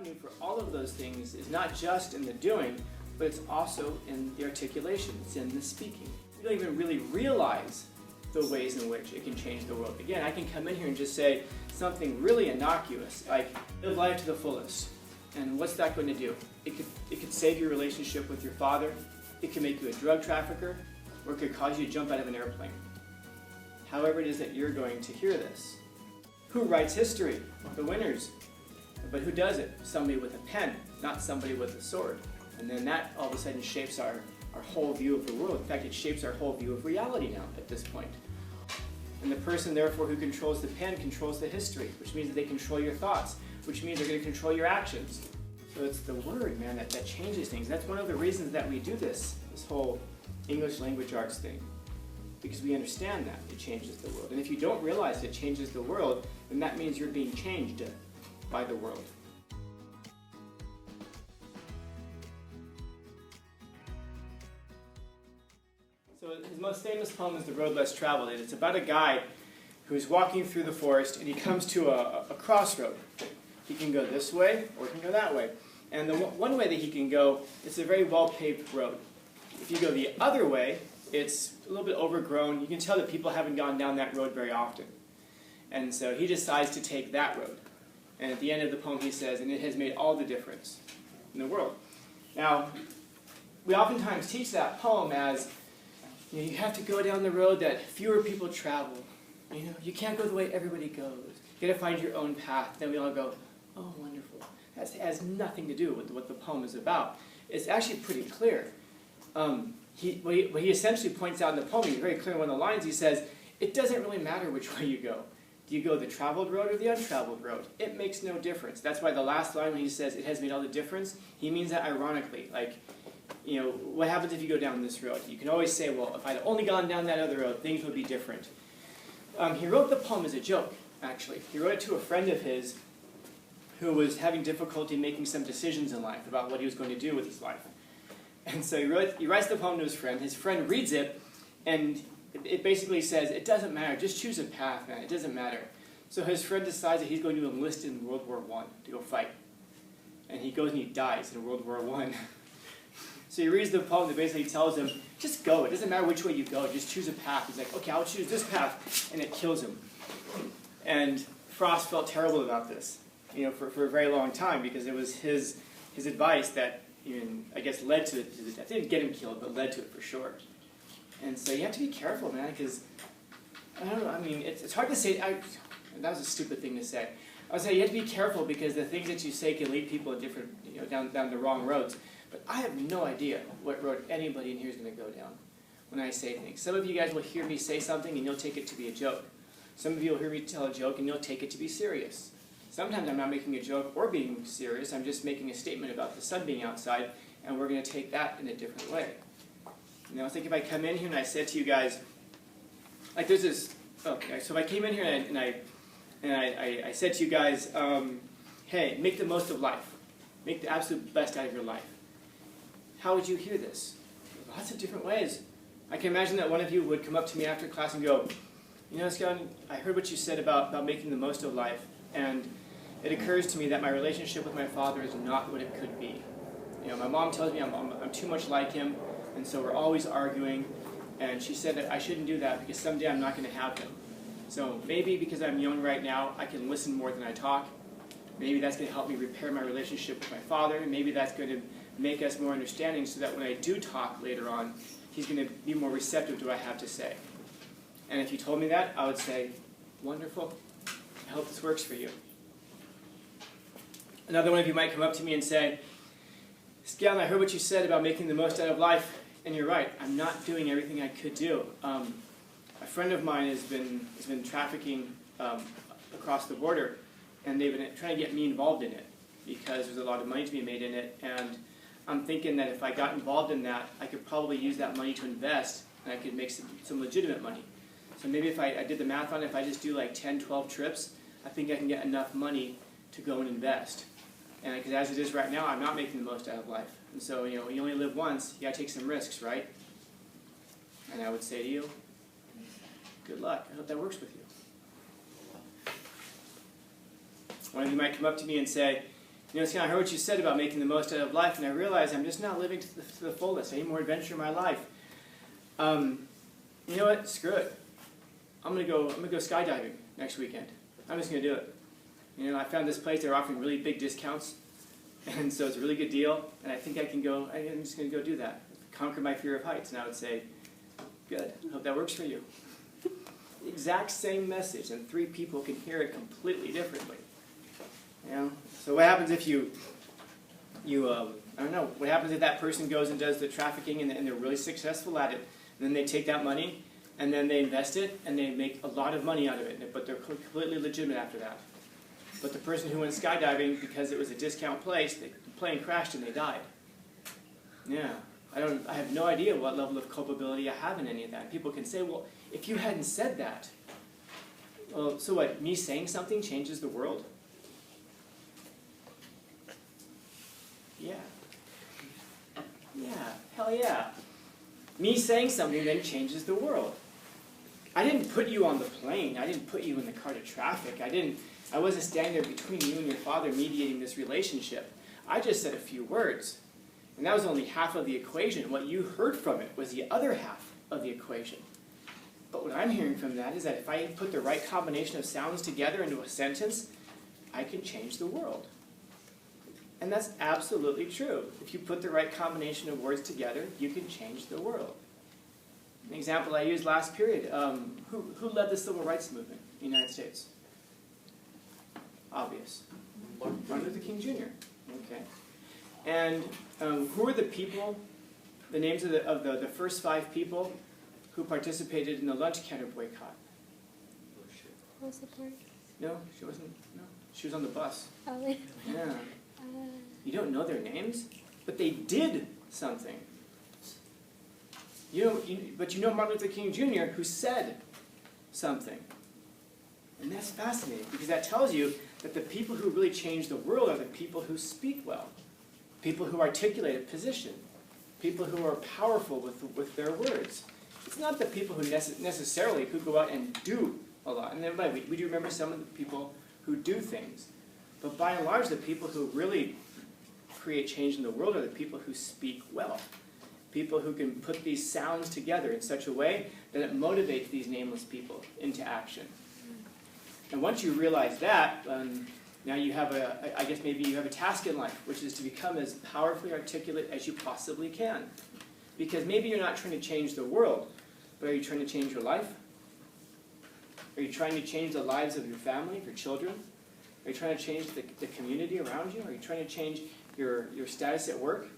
avenue for all of those things is not just in the doing, but it's also in the articulation, it's in the speaking. We don't even really realize the ways in which it can change the world. Again, I can come in here and just say something really innocuous, like live life to the fullest. And what's that going to do? It could save your relationship with your father, it could make you a drug trafficker, or it could cause you to jump out of an airplane. However it is that you're going to hear this. Who writes history? The winners. But who does it? Somebody with a pen, not somebody with a sword. And then that all of a sudden shapes our whole view of the world. In fact, it shapes our whole view of reality now at this point. And the person, therefore, who controls the pen controls the history, which means that they control your thoughts, which means they're going to control your actions. So it's the word, man, that changes things. That's one of the reasons that we do this whole English language arts thing. Because we understand that it changes the world. And if you don't realize it changes the world, then that means you're being changed by the world. So his most famous poem is The Road Less Traveled, and it's about a guy who's walking through the forest and he comes to a crossroad. He can go this way or he can go that way. And the one way that he can go, it's a very well-paved road. If you go the other way, it's a little bit overgrown. You can tell that people haven't gone down that road very often. And so he decides to take that road. And at the end of the poem he says, and it has made all the difference in the world. Now, we oftentimes teach that poem as, you have to go down the road that fewer people travel. You can't go the way everybody goes. You got to find your own path. Then we all go, oh, wonderful. That has nothing to do with what the poem is about. It's actually pretty clear. What he essentially points out in the poem, he's very clear in one of the lines, he says, it doesn't really matter which way you go. Do you go the traveled road or the untraveled road? It makes no difference. That's why the last line when he says it has made all the difference, he means that ironically. Like, what happens if you go down this road? You can always say, well, if I'd only gone down that other road, things would be different. He wrote the poem as a joke, actually. He wrote it to a friend of his who was having difficulty making some decisions in life about what he was going to do with his life. And so he writes the poem to his friend. His friend reads it, and it basically says, it doesn't matter. Just choose a path, man. It doesn't matter. So his friend decides that he's going to enlist in World War I to go fight. And he goes and he dies in World War I. So he reads the poem that basically tells him, just go. It doesn't matter which way you go. Just choose a path. He's like, okay, I'll choose this path. And it kills him. And Frost felt terrible about this, for a very long time, because it was his advice that even, I guess, led to the death. It didn't get him killed, but led to it for sure. And so you have to be careful, man, because, I don't know, I mean, it's hard to say. That was a stupid thing to say. I would say you have to be careful because the things that you say can lead people in different, down the wrong roads. But I have no idea what road anybody in here is going to go down when I say things. Some of you guys will hear me say something and you'll take it to be a joke. Some of you will hear me tell a joke and you'll take it to be serious. Sometimes I'm not making a joke or being serious. I'm just making a statement about the sun being outside, and we're going to take that in a different way. I think if I come in here and I said to you guys, like there's this, okay, so if I came in here and I said to you guys, hey, make the most of life. Make the absolute best out of your life. How would you hear this? Lots of different ways. I can imagine that one of you would come up to me after class and go, Scott, I heard what you said about making the most of life, and it occurs to me that my relationship with my father is not what it could be. My mom tells me I'm too much like him, and so we're always arguing, and she said that I shouldn't do that because someday I'm not going to have him. So maybe because I'm young right now, I can listen more than I talk. Maybe that's going to help me repair my relationship with my father, and maybe that's going to make us more understanding so that when I do talk later on, he's going to be more receptive to what I have to say. And if you told me that, I would say, wonderful. I hope this works for you. Another one of you might come up to me and say, Scal, I heard what you said about making the most out of life, and you're right. I'm not doing everything I could do. A friend of mine has been trafficking across the border, and they've been trying to get me involved in it because there's a lot of money to be made in it, and I'm thinking that if I got involved in that, I could probably use that money to invest, and I could make some legitimate money. So maybe if I did the math on it, if I just do like 10, 12 trips, I think I can get enough money to go and invest. And because as it is right now, I'm not making the most out of life. And so, you only live once, you got to take some risks, right? And I would say to you, good luck. I hope that works with you. One of you might come up to me and say, I heard what you said about making the most out of life, and I realized I'm just not living to the fullest. I need more adventure in my life. You know what? Screw it. I'm gonna go skydiving next weekend. I'm just gonna do it. I found this place. They're offering really big discounts, and so it's a really good deal. And I think I can go. I'm just gonna go do that. Conquer my fear of heights. And I would say, good. Hope that works for you. The exact same message, and 3 people can hear it completely differently. So what happens if you I don't know, what happens if that person goes and does the trafficking and they're really successful at it, and then they take that money and then they invest it and they make a lot of money out of it, but they're completely legitimate after that. But the person who went skydiving, because it was a discount place, the plane crashed and they died. Yeah, I have no idea what level of culpability I have in any of that. People can say, well, if you hadn't said that, well, so what, me saying something changes the world? Yeah. Yeah, hell yeah. Me saying something then changes the world. I didn't put you on the plane. I didn't put you in the car to traffic. I wasn't standing there between you and your father mediating this relationship. I just said a few words. And that was only half of the equation. What you heard from it was the other half of the equation. But what I'm hearing from that is that if I put the right combination of sounds together into a sentence, I can change the world. And that's absolutely true. If you put the right combination of words together, you can change the world. An example I used last period, who led the civil rights movement in the United States? Obvious. Martin Luther King Jr. Okay. And who are the people, the names of the first 5 people who participated in the lunch counter boycott? Rosa Parks? No, she wasn't. No, she was on the bus. Oh, yeah. You don't know their names, but they did something. But you know Martin Luther King Jr., who said something. And that's fascinating, because that tells you that the people who really change the world are the people who speak well, people who articulate a position, people who are powerful with their words. It's not the people who necessarily who go out and do a lot. And then we do remember some of the people who do things. But by and large, the people who really create change in the world are the people who speak well. People who can put these sounds together in such a way that it motivates these nameless people into action. And once you realize that, now you have I guess maybe you have a task in life, which is to become as powerfully articulate as you possibly can. Because maybe you're not trying to change the world, but are you trying to change your life? Are you trying to change the lives of your family, of your children? Are you trying to change the community around you? Are you trying to change your status at work?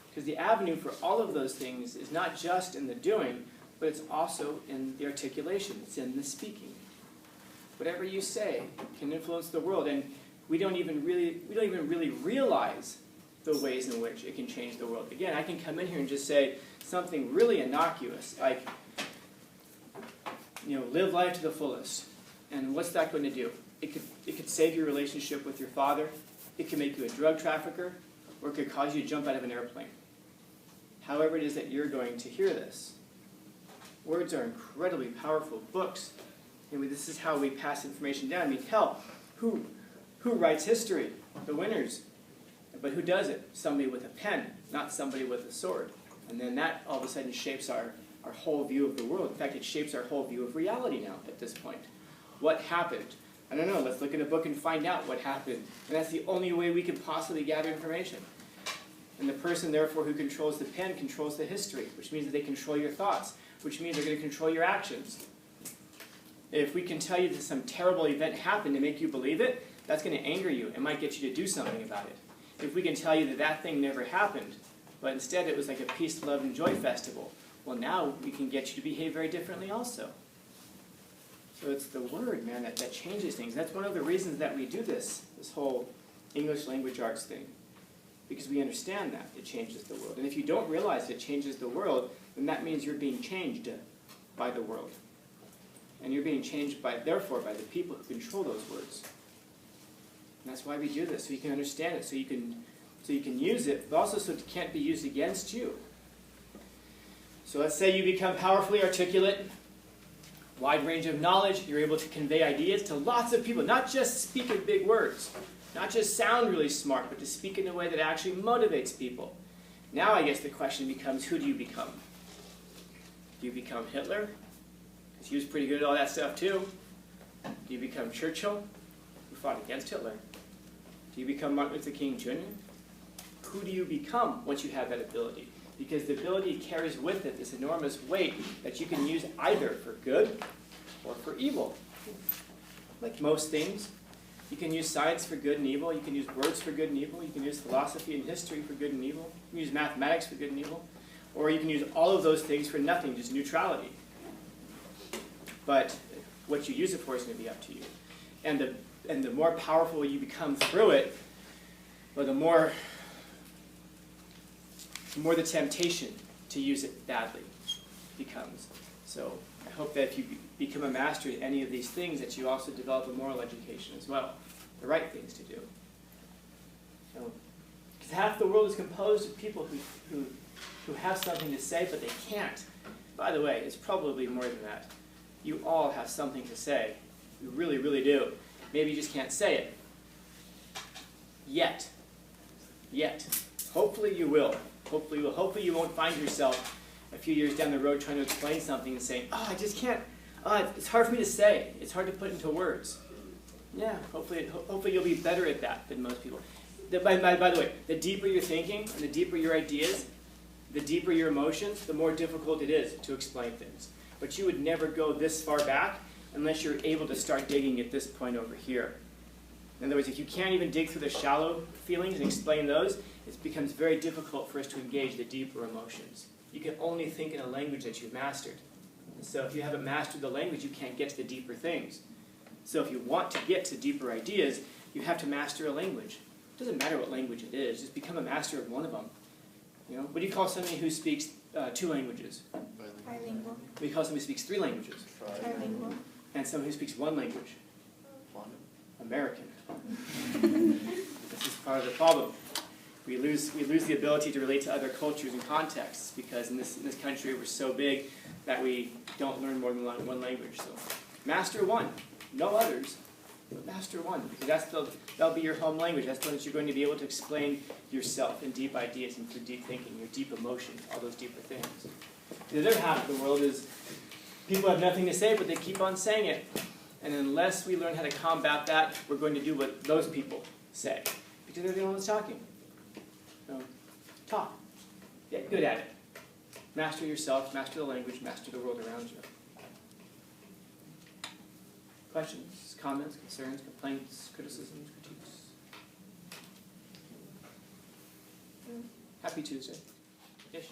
Because the avenue for all of those things is not just in the doing, but it's also in the articulation. It's in the speaking. Whatever you say can influence the world, and we don't even really realize the ways in which it can change the world. Again, I can come in here and just say something really innocuous, like, live life to the fullest. And what's that going to do? It could save your relationship with your father. It could make you a drug trafficker, or it could cause you to jump out of an airplane. However it is that you're going to hear this. Words are incredibly powerful. Books, this is how we pass information down. Hell, who writes history? The winners. But who does it? Somebody with a pen, not somebody with a sword. And then that all of a sudden shapes our whole view of the world. In fact, it shapes our whole view of reality now at this point. What happened? I don't know. Let's look in a book and find out what happened. And that's the only way we can possibly gather information. And the person, therefore, who controls the pen controls the history, which means that they control your thoughts, which means they're going to control your actions. If we can tell you that some terrible event happened to make you believe it, that's going to anger you. It might get you to do something about it. If we can tell you that that thing never happened, but instead it was like a peace, love, and joy festival, well, now we can get you to behave very differently also. So it's the word, man, that changes things. That's one of the reasons that we do this whole English language arts thing. Because we understand that it changes the world. And if you don't realize it changes the world, then that means you're being changed by the world. And you're being changed, therefore, by the people who control those words. And that's why we do this, so you can understand it, so you can use it, but also so it can't be used against you. So let's say you become powerfully articulate, wide range of knowledge, you're able to convey ideas to lots of people, not just speak in big words, Not just sound really smart, but to speak in a way that actually motivates people. Now I guess the question becomes, who do you become? Do you become Hitler? Because he was pretty good at all that stuff too. Do you become Churchill, who fought against Hitler? Do you become Martin Luther King Jr.? Who do you become once you have that ability? Because the ability carries with it this enormous weight that you can use either for good or for evil. Like most things, you can use science for good and evil, you can use words for good and evil, you can use philosophy and history for good and evil, you can use mathematics for good and evil, or you can use all of those things for nothing, just neutrality. But what you use it for is going to be up to you. And the more powerful you become through it, well, the more the temptation to use it badly becomes. So I hope that if you become a master at any of these things, that you also develop a moral education as well, the right things to do. Because half the world is composed of people who have something to say, but they can't. By the way, it's probably more than that. You all have something to say. You really, really do. Maybe you just can't say it. Yet. Hopefully you will. Hopefully you won't find yourself a few years down the road trying to explain something and saying, oh, I just can't, it's hard for me to say. It's hard to put into words. Yeah, hopefully you'll be better at that than most people. By the way, the deeper your thinking and the deeper your ideas, the deeper your emotions, the more difficult it is to explain things. But you would never go this far back unless you're able to start digging at this point over here. In other words, if you can't even dig through the shallow feelings and explain those, it becomes very difficult for us to engage the deeper emotions. You can only think in a language that you've mastered. And so if you haven't mastered the language, you can't get to the deeper things. So if you want to get to deeper ideas, you have to master a language. It doesn't matter what language it is, just become a master of one of them. You know, what do you call somebody who speaks 2 languages? Trilingual. What do you call somebody who speaks 3 languages? Trilingual. And someone who speaks 1 language? American. This is part of the problem. We lose the ability to relate to other cultures and contexts because in this country we're so big that we don't learn more than 1 language. So master 1, no others, but master 1 because that'll be your home language. That's the one that you're going to be able to explain yourself in deep ideas and through deep thinking, your deep emotions, all those deeper things. The other half of the world is people have nothing to say, but they keep on saying it. And unless we learn how to combat that, we're going to do what those people say. Because they're the only ones talking. So, talk. Get good at it. Master yourself, master the language, master the world around you. Questions, comments, concerns, complaints, criticisms, critiques? Happy Tuesday. Ish.